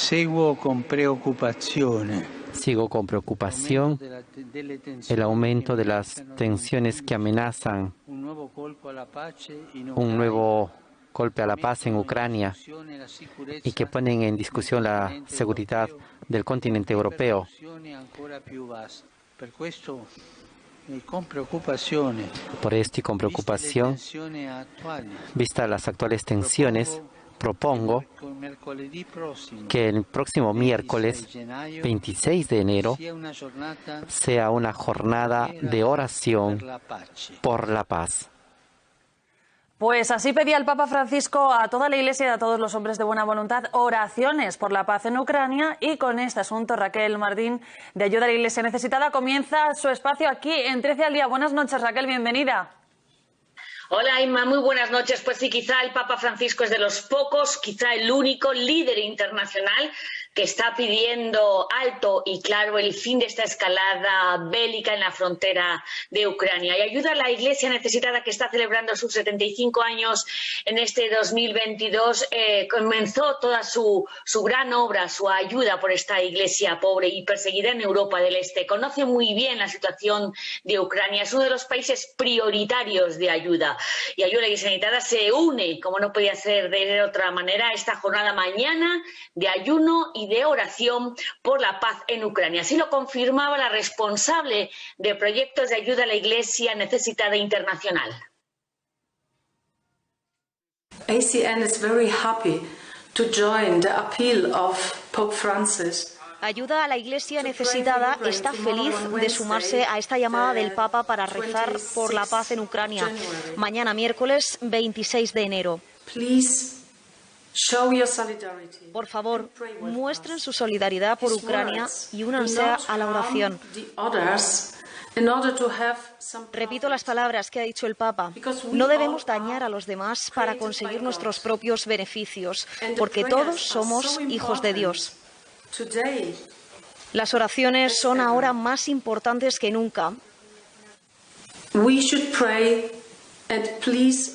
Sigo con preocupación el aumento de las tensiones que amenazan un nuevo golpe a la paz en Ucrania y que ponen en discusión la seguridad del continente europeo. Por esto y con preocupación, vistas las actuales tensiones, propongo que el próximo miércoles 26 de enero sea una jornada de oración por la paz. Pues así pedía el Papa Francisco a toda la Iglesia y a todos los hombres de buena voluntad oraciones por la paz en Ucrania. Y con este asunto, Raquel Martín, de Ayuda a la Iglesia Necesitada, comienza su espacio aquí en 13 al día. Buenas noches, Raquel, bienvenida. Hola, Inma, muy buenas noches. Pues sí, quizá el Papa Francisco es de los pocos, quizá el único líder internacional que está pidiendo alto y claro el fin de esta escalada bélica en la frontera de Ucrania. Y ayuda a la Iglesia Necesitada, que está celebrando sus 75 años en este 2022, comenzó toda su gran obra, su ayuda por esta Iglesia pobre y perseguida en Europa del Este. Conoce muy bien la situación de Ucrania, es uno de los países prioritarios de ayuda. Y Ayuda a la Iglesia Necesitada se une, como no podía ser de otra manera, a esta jornada mañana de ayuno y de oración por la paz en Ucrania. Así lo confirmaba la responsable de proyectos de ayuda a la Iglesia Necesitada Internacional. ACN is very happy to join the appeal of Pope Francis. Ayuda a la Iglesia Necesitada está feliz de sumarse a esta llamada del Papa para rezar por la paz en Ucrania, mañana miércoles 26 de enero. Por favor, muestren su solidaridad por Ucrania y únanse a la oración. Repito las palabras que ha dicho el Papa. No debemos dañar a los demás para conseguir nuestros propios beneficios, porque todos somos hijos de Dios. Las oraciones son ahora más importantes que nunca.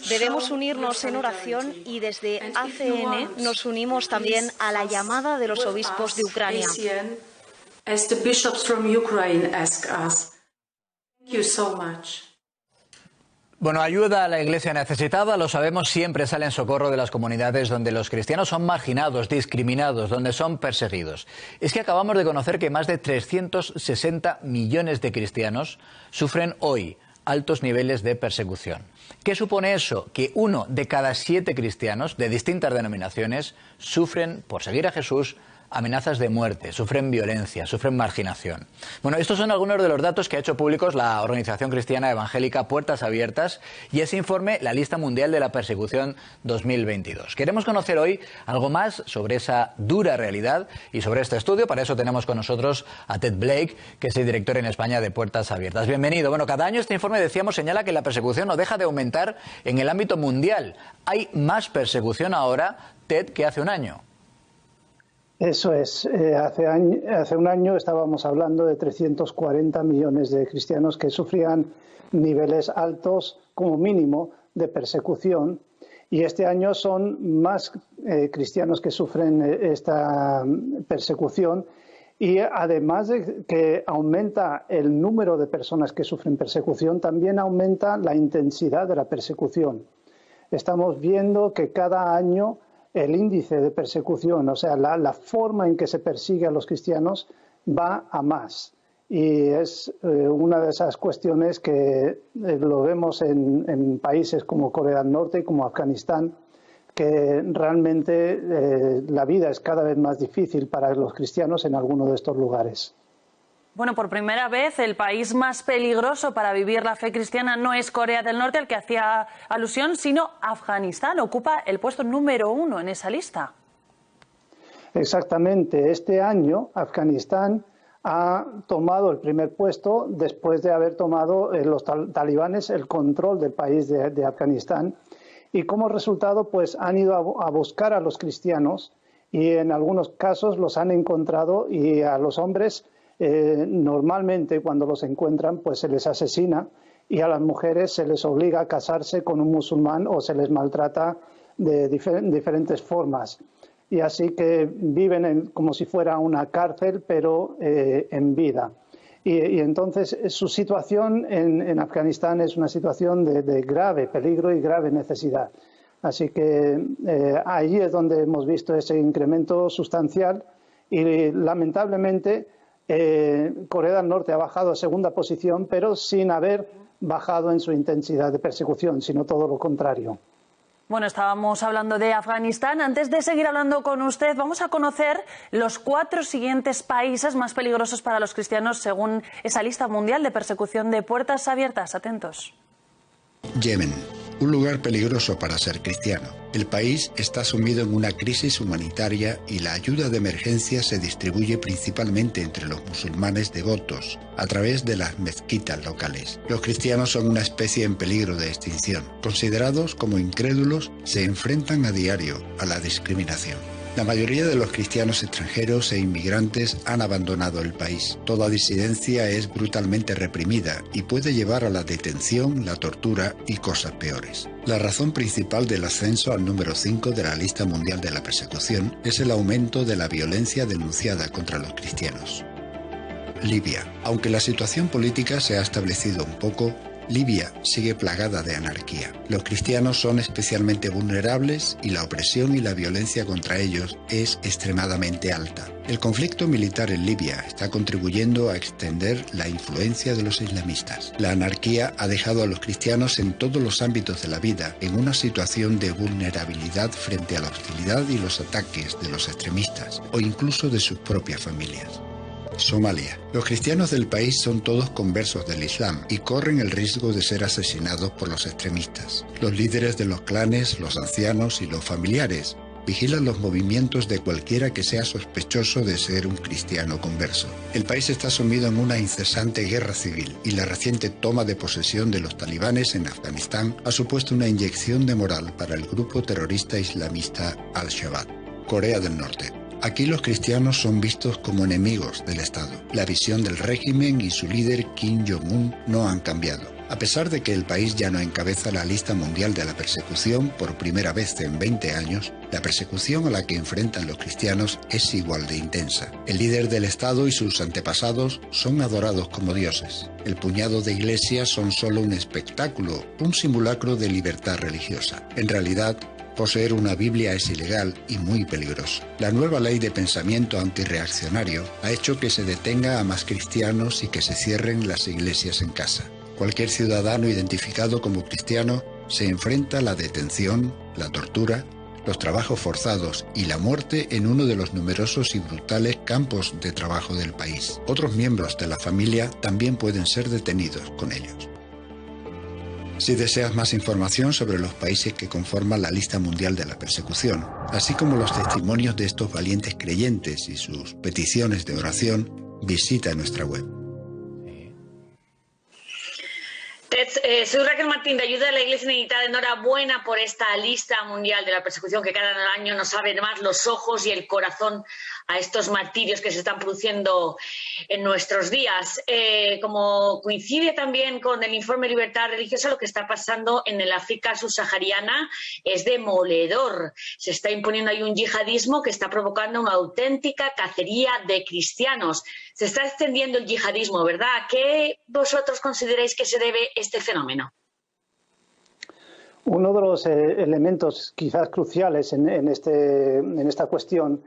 Debemos unirnos en oración y desde ACN nos unimos también a la llamada de los obispos de Ucrania. Bueno, ayuda a la Iglesia Necesitada, lo sabemos, siempre sale en socorro de las comunidades donde los cristianos son marginados, discriminados, donde son perseguidos. Es que acabamos de conocer que más de 360 millones de cristianos sufren hoy altos niveles de persecución. ¿Qué supone eso? Que 1 de cada 7 cristianos de distintas denominaciones sufren, por seguir a Jesús, amenazas de muerte, sufren violencia, sufren marginación. Bueno, estos son algunos de los datos que ha hecho públicos la organización cristiana evangélica Puertas Abiertas y ese informe, la Lista Mundial de la Persecución 2022. Queremos conocer hoy algo más sobre esa dura realidad y sobre este estudio. Para eso tenemos con nosotros a Ted Blake, que es el director en España de Puertas Abiertas. Bienvenido. Bueno, cada año este informe, decíamos, señala que la persecución no deja de aumentar en el ámbito mundial. Hay más persecución ahora, Ted, que hace un año. Eso es. Hace un año estábamos hablando de 340 millones de cristianos que sufrían niveles altos, como mínimo, de persecución. Y este año son más cristianos que sufren esta persecución. Y además de que aumenta el número de personas que sufren persecución, también aumenta la intensidad de la persecución. Estamos viendo que cada año el índice de persecución, o sea, la forma en que se persigue a los cristianos va a más. Y es una de esas cuestiones que lo vemos en países como Corea del Norte y como Afganistán, que realmente la vida es cada vez más difícil para los cristianos en alguno de estos lugares. Bueno, por primera vez el país más peligroso para vivir la fe cristiana no es Corea del Norte, al que hacía alusión, sino Afganistán. Ocupa el puesto número 1 en esa lista. Exactamente. Este año Afganistán ha tomado el primer puesto después de haber tomado los talibanes el control del país de Afganistán. Y como resultado, pues han ido a buscar a los cristianos y en algunos casos los han encontrado, y a los hombres normalmente cuando los encuentran pues se les asesina, y a las mujeres se les obliga a casarse con un musulmán o se les maltrata de diferentes formas. y así que viven como si fuera una cárcel, pero en vida. Y entonces su situación en Afganistán es una situación de grave peligro y grave necesidad. Así que ahí es donde hemos visto ese incremento sustancial y lamentablemente Corea del Norte ha bajado a segunda posición, pero sin haber bajado en su intensidad de persecución, sino todo lo contrario. Bueno, estábamos hablando de Afganistán. Antes de seguir hablando con usted, vamos a conocer los 4 siguientes países más peligrosos para los cristianos según esa lista mundial de persecución de puertas abiertas. Atentos. Yemen, un lugar peligroso para ser cristiano. El país está sumido en una crisis humanitaria y la ayuda de emergencia se distribuye principalmente entre los musulmanes devotos a través de las mezquitas locales. Los cristianos son una especie en peligro de extinción. Considerados como incrédulos, se enfrentan a diario a la discriminación. La mayoría de los cristianos extranjeros e inmigrantes han abandonado el país. Toda disidencia es brutalmente reprimida y puede llevar a la detención, la tortura y cosas peores. La razón principal del ascenso al número 5 de la lista mundial de la persecución es el aumento de la violencia denunciada contra los cristianos. Libia. Aunque la situación política se ha establecido un poco, Libia sigue plagada de anarquía. Los cristianos son especialmente vulnerables y la opresión y la violencia contra ellos es extremadamente alta. El conflicto militar en Libia está contribuyendo a extender la influencia de los islamistas. La anarquía ha dejado a los cristianos en todos los ámbitos de la vida en una situación de vulnerabilidad frente a la hostilidad y los ataques de los extremistas o incluso de sus propias familias. Somalia. Los cristianos del país son todos conversos del Islam y corren el riesgo de ser asesinados por los extremistas. Los líderes de los clanes, los ancianos y los familiares vigilan los movimientos de cualquiera que sea sospechoso de ser un cristiano converso. El país está sumido en una incesante guerra civil y la reciente toma de posesión de los talibanes en Afganistán ha supuesto una inyección de moral para el grupo terrorista islamista Al-Shabaab. Corea del Norte. Aquí los cristianos son vistos como enemigos del Estado. La visión del régimen y su líder Kim Jong-un no han cambiado. A pesar de que el país ya no encabeza la lista mundial de la persecución por primera vez en 20 años, la persecución a la que enfrentan los cristianos es igual de intensa. El líder del Estado y sus antepasados son adorados como dioses. El puñado de iglesias son solo un espectáculo, un simulacro de libertad religiosa. En realidad, poseer una Biblia es ilegal y muy peligroso. La nueva ley de pensamiento antirreaccionario ha hecho que se detenga a más cristianos y que se cierren las iglesias en casa. Cualquier ciudadano identificado como cristiano se enfrenta a la detención, la tortura, los trabajos forzados y la muerte en uno de los numerosos y brutales campos de trabajo del país. Otros miembros de la familia también pueden ser detenidos con ellos. Si deseas más información sobre los países que conforman la lista mundial de la persecución, así como los testimonios de estos valientes creyentes y sus peticiones de oración, visita nuestra web. Soy Raquel Martín de Ayuda a la Iglesia Necesitada. Enhorabuena por esta lista mundial de la persecución que cada año nos abre más los ojos y el corazón a estos martirios que se están produciendo en nuestros días. Como coincide también con el informe Libertad Religiosa, lo que está pasando en el África subsahariana es demoledor. Se está imponiendo ahí un yihadismo que está provocando una auténtica cacería de cristianos. Se está extendiendo el yihadismo, ¿verdad? ¿A qué vosotros consideráis que se debe este fenómeno? Uno de los elementos quizás cruciales en esta cuestión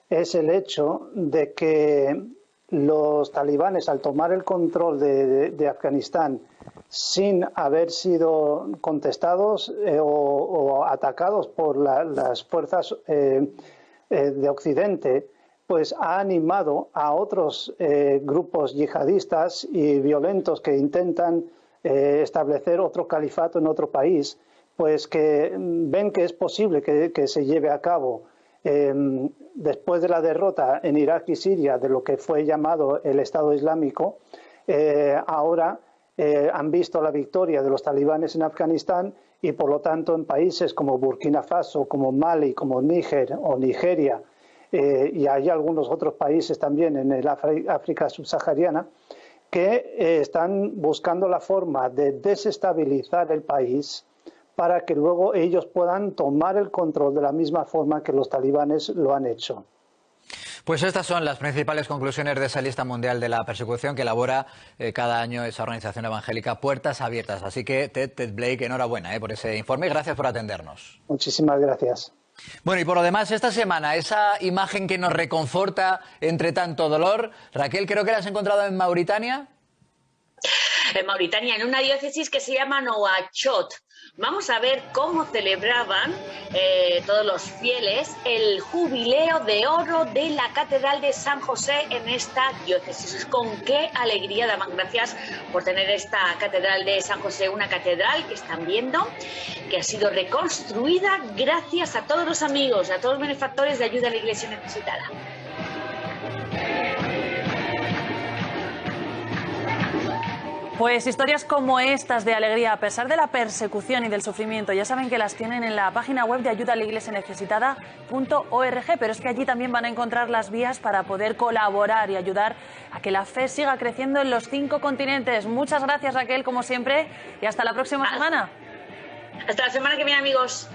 es el hecho de que los talibanes, al tomar el control de Afganistán sin haber sido contestados o atacados por las fuerzas de Occidente, pues ha animado a otros grupos yihadistas y violentos que intentan establecer otro califato en otro país, pues que ven que es posible que se lleve a cabo. Después de la derrota en Irak y Siria de lo que fue llamado el Estado Islámico, ahora han visto la victoria de los talibanes en Afganistán y, por lo tanto, en países como Burkina Faso, como Mali, como Níger o Nigeria, y hay algunos otros países también en el África subsahariana, que están buscando la forma de desestabilizar el país para que luego ellos puedan tomar el control de la misma forma que los talibanes lo han hecho. Pues estas son las principales conclusiones de esa lista mundial de la persecución que elabora cada año esa organización evangélica Puertas Abiertas. Así que Ted Blake, enhorabuena por ese informe y gracias por atendernos. Muchísimas gracias. Bueno, y por lo demás, esta semana, esa imagen que nos reconforta entre tanto dolor, Raquel, creo que la has encontrado en Mauritania. En Mauritania, en una diócesis que se llama Nouakchott. Vamos a ver cómo celebraban todos los fieles el jubileo de oro de la Catedral de San José en esta diócesis. Con qué alegría daban gracias por tener esta Catedral de San José, una catedral que están viendo que ha sido reconstruida gracias a todos los amigos, a todos los benefactores de ayuda a la Iglesia necesitada. Pues historias como estas de alegría a pesar de la persecución y del sufrimiento, ya saben que las tienen en la página web de ayudalaiglesianecesitada.org, pero es que allí también van a encontrar las vías para poder colaborar y ayudar a que la fe siga creciendo en los 5 continentes. Muchas gracias, Raquel, como siempre, y hasta la próxima semana. Hasta la semana que viene, amigos.